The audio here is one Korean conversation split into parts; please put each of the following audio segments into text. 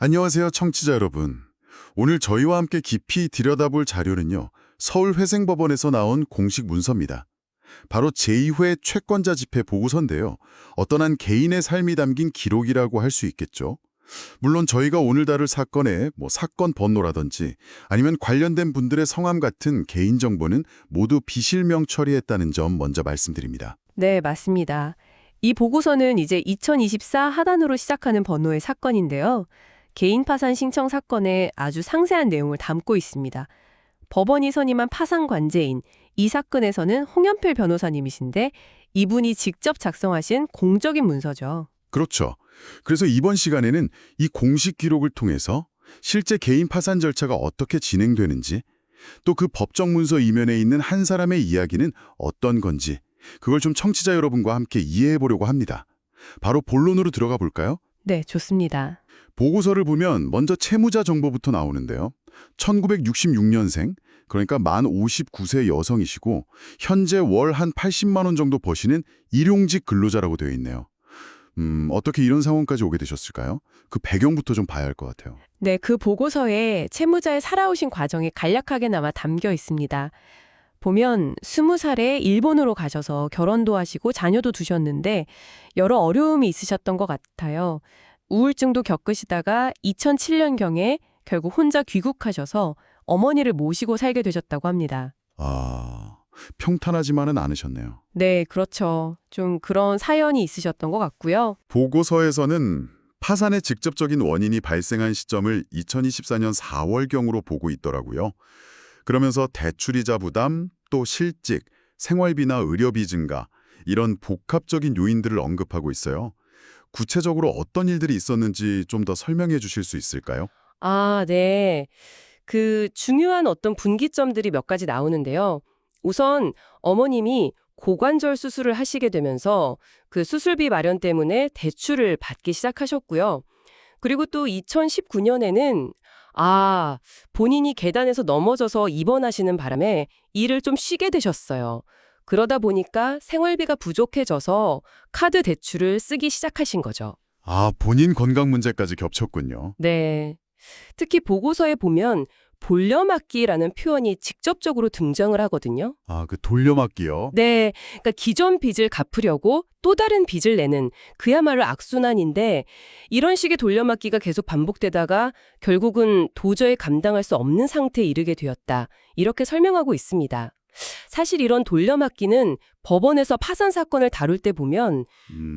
안녕하세요, 청취자 여러분. 오늘 저희와 함께 깊이 들여다볼 자료는요, 서울회생법원에서 나온 공식 문서입니다. 바로 제2회 채권자 집회 보고서인데요. 어떤 한 개인의 삶이 담긴 기록이라고 할 수 있겠죠. 물론 저희가 오늘 다룰 사건의 사건 번호라든지 아니면 관련된 분들의 성함 같은 개인정보는 모두 비실명 처리했다는 점 먼저 말씀드립니다. 네, 맞습니다. 이 보고서는 이제 2024 하단으로 시작하는 번호의 사건인데요. 개인 파산 신청 사건에 아주 상세한 내용을 담고 있습니다. 법원이 선임한 파산 관제인, 이 사건에서는 홍연필 변호사님이신데 이분이 직접 작성하신 공적인 문서죠. 그렇죠. 그래서 이번 시간에는 이 공식 기록을 통해서 실제 개인 파산 절차가 어떻게 진행되는지, 또 그 법정 문서 이면에 있는 한 사람의 이야기는 어떤 건지, 그걸 좀 청취자 여러분과 함께 이해해 보려고 합니다. 바로 본론으로 들어가 볼까요? 네, 좋습니다. 보고서를 보면 먼저 채무자 정보부터 나오는데요. 1966년생, 그러니까 만 59세 여성이시고 현재 월 한 80만 원 정도 버시는 일용직 근로자라고 되어 있네요. 어떻게 이런 상황까지 오게 되셨을까요? 그 배경부터 좀 봐야 할 것 같아요. 네, 그 보고서에 채무자의 살아오신 과정이 간략하게나마 담겨 있습니다. 보면 20살에 일본으로 가셔서 결혼도 하시고 자녀도 두셨는데 여러 어려움이 있으셨던 것 같아요. 우울증도 겪으시다가 2007년경에 결국 혼자 귀국하셔서 어머니를 모시고 살게 되셨다고 합니다. 아, 평탄하지만은 않으셨네요. 네, 그렇죠. 좀 그런 사연이 있으셨던 것 같고요. 보고서에서는 파산의 직접적인 원인이 발생한 시점을 2024년 4월경으로 보고 있더라고요. 그러면서 대출이자 부담, 또 실직, 생활비나 의료비 증가, 이런 복합적인 요인들을 언급하고 있어요. 구체적으로 어떤 일들이 있었는지 좀 더 설명해 주실 수 있을까요? 아, 네. 그 중요한 어떤 분기점들이 몇 가지 나오는데요. 우선 어머님이 고관절 수술을 하시게 되면서 그 수술비 마련 때문에 대출을 받기 시작하셨고요. 그리고 또 2019년에는 본인이 계단에서 넘어져서 입원하시는 바람에 일을 좀 쉬게 되셨어요. 그러다 보니까 생활비가 부족해져서 카드 대출을 쓰기 시작하신 거죠. 아, 본인 건강 문제까지 겹쳤군요. 네. 특히 보고서에 보면 돌려막기라는 표현이 직접적으로 등장을 하거든요. 아, 그 돌려막기요? 네. 그러니까 기존 빚을 갚으려고 또 다른 빚을 내는 그야말로 악순환인데 이런 식의 돌려막기가 계속 반복되다가 결국은 도저히 감당할 수 없는 상태에 이르게 되었다. 이렇게 설명하고 있습니다. 사실 이런 돌려막기는 법원에서 파산 사건을 다룰 때 보면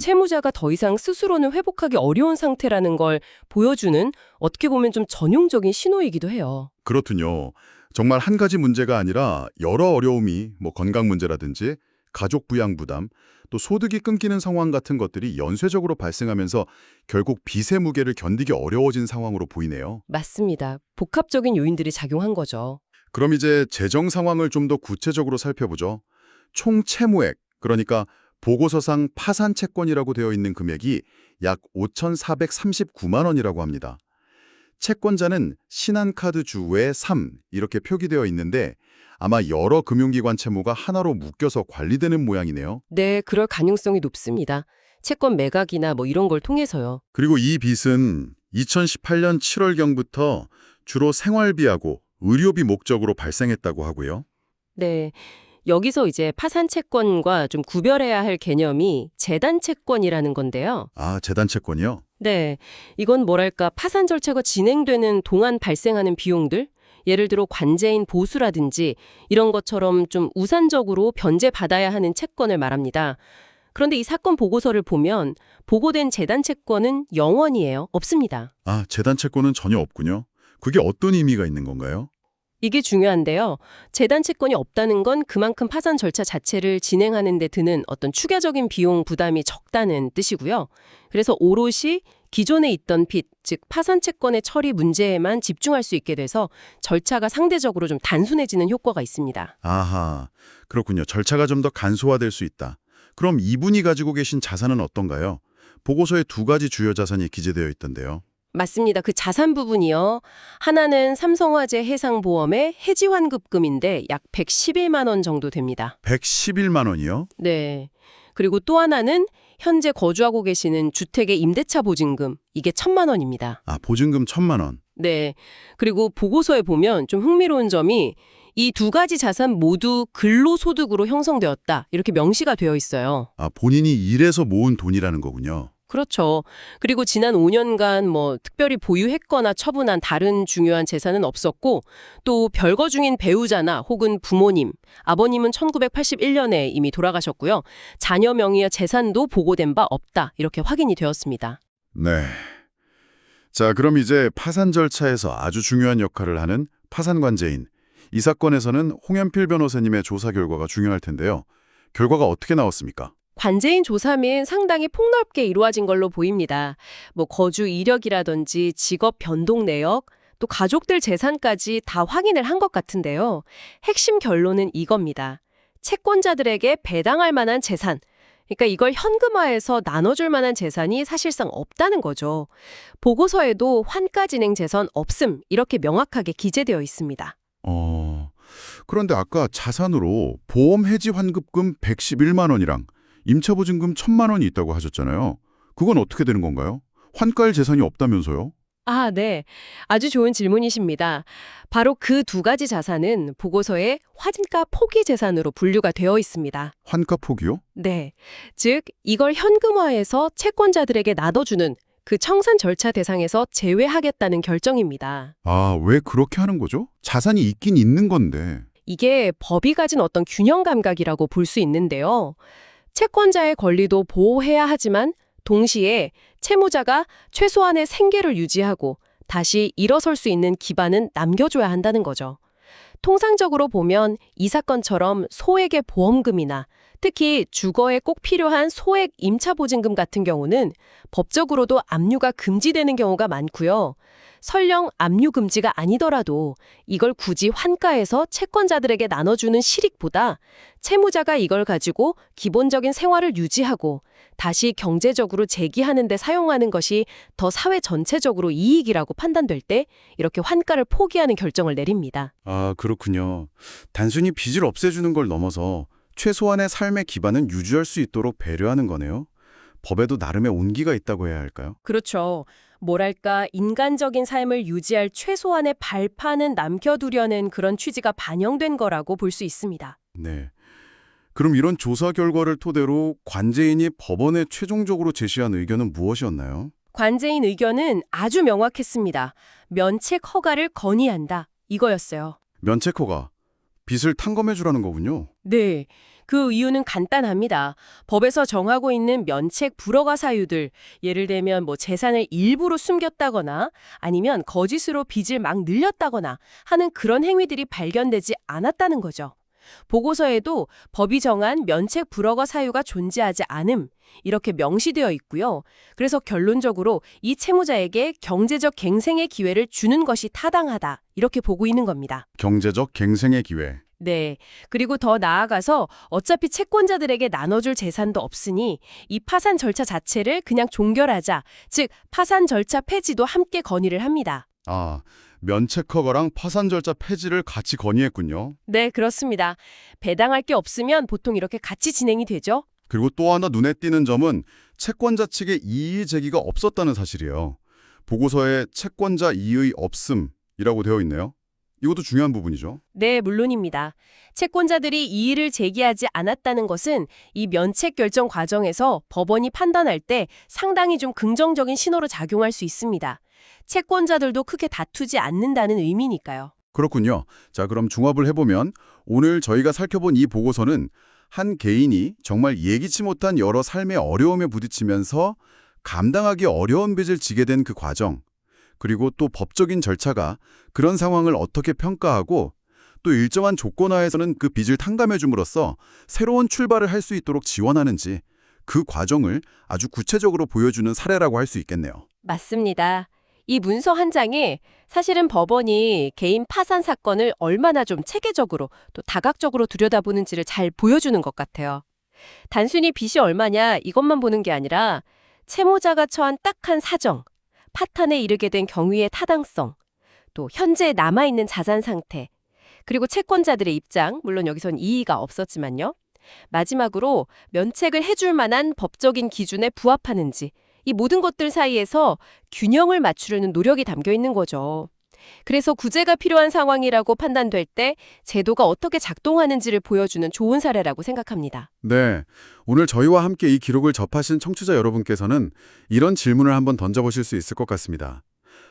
채무자가 더 이상 스스로는 회복하기 어려운 상태라는 걸 보여주는 어떻게 보면 좀 전형적인 신호이기도 해요. 그렇군요. 정말 한 가지 문제가 아니라 여러 어려움이 건강 문제라든지 가족 부양 부담, 또 소득이 끊기는 상황 같은 것들이 연쇄적으로 발생하면서 결국 빚의 무게를 견디기 어려워진 상황으로 보이네요. 맞습니다. 복합적인 요인들이 작용한 거죠. 그럼 이제 재정 상황을 좀 더 구체적으로 살펴보죠. 총 채무액, 그러니까 보고서상 파산 채권이라고 되어 있는 금액이 약 5,439만 원이라고 합니다. 채권자는 신한카드주 외 3 이렇게 표기되어 있는데 아마 여러 금융기관 채무가 하나로 묶여서 관리되는 모양이네요. 네, 그럴 가능성이 높습니다. 채권 매각이나 이런 걸 통해서요. 그리고 이 빚은 2018년 7월경부터 주로 생활비하고 의료비 목적으로 발생했다고 하고요. 네. 여기서 이제 파산 채권과 좀 구별해야 할 개념이 재단 채권이라는 건데요. 아, 재단 채권이요? 네. 이건 뭐랄까 파산 절차가 진행되는 동안 발생하는 비용들, 예를 들어 관제인 보수라든지 이런 것처럼 좀 우선적으로 변제받아야 하는 채권을 말합니다. 그런데 이 사건 보고서를 보면 보고된 재단 채권은 0원이에요. 없습니다. 아, 재단 채권은 전혀 없군요. 그게 어떤 의미가 있는 건가요? 이게 중요한데요. 재단 채권이 없다는 건 그만큼 파산 절차 자체를 진행하는 데 드는 어떤 추가적인 비용 부담이 적다는 뜻이고요. 그래서 오롯이 기존에 있던 빚, 즉 파산 채권의 처리 문제에만 집중할 수 있게 돼서 절차가 상대적으로 좀 단순해지는 효과가 있습니다. 아하, 그렇군요. 절차가 좀 더 간소화될 수 있다. 그럼 이분이 가지고 계신 자산은 어떤가요? 보고서에 두 가지 주요 자산이 기재되어 있던데요. 맞습니다. 그 자산 부분이요. 하나는 삼성화재 해상보험의 해지환급금인데 약 111만 원 정도 됩니다. 111만 원이요? 네. 그리고 또 하나는 현재 거주하고 계시는 주택의 임대차 보증금, 이게 1,000만 원입니다. 아, 보증금 1,000만 원. 네. 그리고 보고서에 보면 좀 흥미로운 점이 이 두 가지 자산 모두 근로소득으로 형성되었다, 이렇게 명시가 되어 있어요. 아, 본인이 일해서 모은 돈이라는 거군요. 그렇죠. 그리고 지난 5년간 특별히 보유했거나 처분한 다른 중요한 재산은 없었고, 또 별거 중인 배우자나 혹은 부모님, 아버님은 1981년에 이미 돌아가셨고요. 자녀 명의의 재산도 보고된 바 없다, 이렇게 확인이 되었습니다. 네. 자, 그럼 이제 파산 절차에서 아주 중요한 역할을 하는 파산관제인. 이 사건에서는 홍현필 변호사님의 조사 결과가 중요할 텐데요. 결과가 어떻게 나왔습니까? 관제인 조사 및 상당히 폭넓게 이루어진 걸로 보입니다. 거주 이력이라든지 직업 변동 내역, 또 가족들 재산까지 다 확인을 한 것 같은데요. 핵심 결론은 이겁니다. 채권자들에게 배당할 만한 재산, 그러니까 이걸 현금화해서 나눠줄 만한 재산이 사실상 없다는 거죠. 보고서에도 환가 진행 재산 없음, 이렇게 명확하게 기재되어 있습니다. 그런데 아까 자산으로 보험 해지 환급금 111만 원이랑 임차보증금 1,000만 원이 있다고 하셨잖아요. 그건 어떻게 되는 건가요? 환가할 재산이 없다면서요? 아, 네. 아주 좋은 질문이십니다. 바로 그 두 가지 자산은 보고서에 환가 포기 재산으로 분류가 되어 있습니다. 환가 포기요? 네. 즉, 이걸 현금화해서 채권자들에게 나눠주는 그 청산 절차 대상에서 제외하겠다는 결정입니다. 아, 왜 그렇게 하는 거죠? 자산이 있긴 있는 건데. 이게 법이 가진 어떤 균형 감각이라고 볼 수 있는데요. 채권자의 권리도 보호해야 하지만 동시에 채무자가 최소한의 생계를 유지하고 다시 일어설 수 있는 기반은 남겨줘야 한다는 거죠. 통상적으로 보면 이 사건처럼 소액의 보험금이나 특히 주거에 꼭 필요한 소액 임차보증금 같은 경우는 법적으로도 압류가 금지되는 경우가 많고요. 설령 압류 금지가 아니더라도 이걸 굳이 환가해서 채권자들에게 나눠주는 실익보다 채무자가 이걸 가지고 기본적인 생활을 유지하고 다시 경제적으로 재기하는 데 사용하는 것이 더 사회 전체적으로 이익이라고 판단될 때 이렇게 환가를 포기하는 결정을 내립니다. 아, 그렇군요. 단순히 빚을 없애주는 걸 넘어서 최소한의 삶의 기반은 유지할 수 있도록 배려하는 거네요. 법에도 나름의 온기가 있다고 해야 할까요? 그렇죠. 뭐랄까, 인간적인 삶을 유지할 최소한의 발판은 남겨두려는 그런 취지가 반영된 거라고 볼 수 있습니다. 네. 그럼 이런 조사 결과를 토대로 관제인이 법원에 최종적으로 제시한 의견은 무엇이었나요? 관제인 의견은 아주 명확했습니다. 면책 허가를 건의한다, 이거였어요. 면책 허가, 빚을 탕감해주라는 거군요. 네. 그 이유는 간단합니다. 법에서 정하고 있는 면책 불허가 사유들, 예를 들면 재산을 일부러 숨겼다거나 아니면 거짓으로 빚을 막 늘렸다거나 하는 그런 행위들이 발견되지 않았다는 거죠. 보고서에도 법이 정한 면책 불허가 사유가 존재하지 않음, 이렇게 명시되어 있고요. 그래서 결론적으로 이 채무자에게 경제적 갱생의 기회를 주는 것이 타당하다, 이렇게 보고 있는 겁니다. 경제적 갱생의 기회. 네. 그리고 더 나아가서 어차피 채권자들에게 나눠줄 재산도 없으니 이 파산 절차 자체를 그냥 종결하자, 즉 파산 절차 폐지도 함께 건의를 합니다. 아, 면책 허가랑 파산 절차 폐지를 같이 건의했군요. 네, 그렇습니다. 배당할 게 없으면 보통 이렇게 같이 진행이 되죠. 그리고 또 하나 눈에 띄는 점은 채권자 측의 이의 제기가 없었다는 사실이에요. 보고서에 채권자 이의 없음이라고 되어 있네요. 이것도 중요한 부분이죠. 네, 물론입니다. 채권자들이 이의를 제기하지 않았다는 것은 이 면책 결정 과정에서 법원이 판단할 때 상당히 좀 긍정적인 신호로 작용할 수 있습니다. 채권자들도 크게 다투지 않는다는 의미니까요. 그렇군요. 자, 그럼 종합을 해보면 오늘 저희가 살펴본 이 보고서는 한 개인이 정말 예기치 못한 여러 삶의 어려움에 부딪히면서 감당하기 어려운 빚을 지게 된 그 과정, 그리고 또 법적인 절차가 그런 상황을 어떻게 평가하고 또 일정한 조건 하에서는 그 빚을 탕감해 줌으로써 새로운 출발을 할 수 있도록 지원하는지 그 과정을 아주 구체적으로 보여주는 사례라고 할 수 있겠네요. 맞습니다. 이 문서 한 장에 사실은 법원이 개인 파산 사건을 얼마나 좀 체계적으로 또 다각적으로 들여다보는지를 잘 보여주는 것 같아요. 단순히 빚이 얼마냐 이것만 보는 게 아니라 채무자가 처한 딱한 사정, 파탄에 이르게 된 경위의 타당성, 또 현재 남아있는 자산 상태, 그리고 채권자들의 입장, 물론 여기선 이의가 없었지만요. 마지막으로 면책을 해줄 만한 법적인 기준에 부합하는지 이 모든 것들 사이에서 균형을 맞추려는 노력이 담겨 있는 거죠. 그래서 구제가 필요한 상황이라고 판단될 때 제도가 어떻게 작동하는지를 보여주는 좋은 사례라고 생각합니다. 네, 오늘 저희와 함께 이 기록을 접하신 청취자 여러분께서는 이런 질문을 한번 던져보실 수 있을 것 같습니다.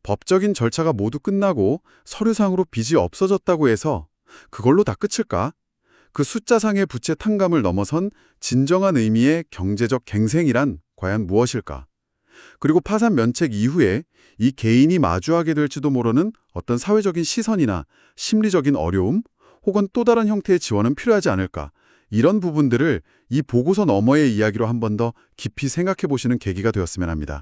법적인 절차가 모두 끝나고 서류상으로 빚이 없어졌다고 해서 그걸로 다 끝일까? 그 숫자상의 부채 탕감을 넘어선 진정한 의미의 경제적 갱생이란 과연 무엇일까? 그리고 파산 면책 이후에 이 개인이 마주하게 될지도 모르는 어떤 사회적인 시선이나 심리적인 어려움 혹은 또 다른 형태의 지원은 필요하지 않을까? 이런 부분들을 이 보고서 너머의 이야기로 한 번 더 깊이 생각해 보시는 계기가 되었으면 합니다.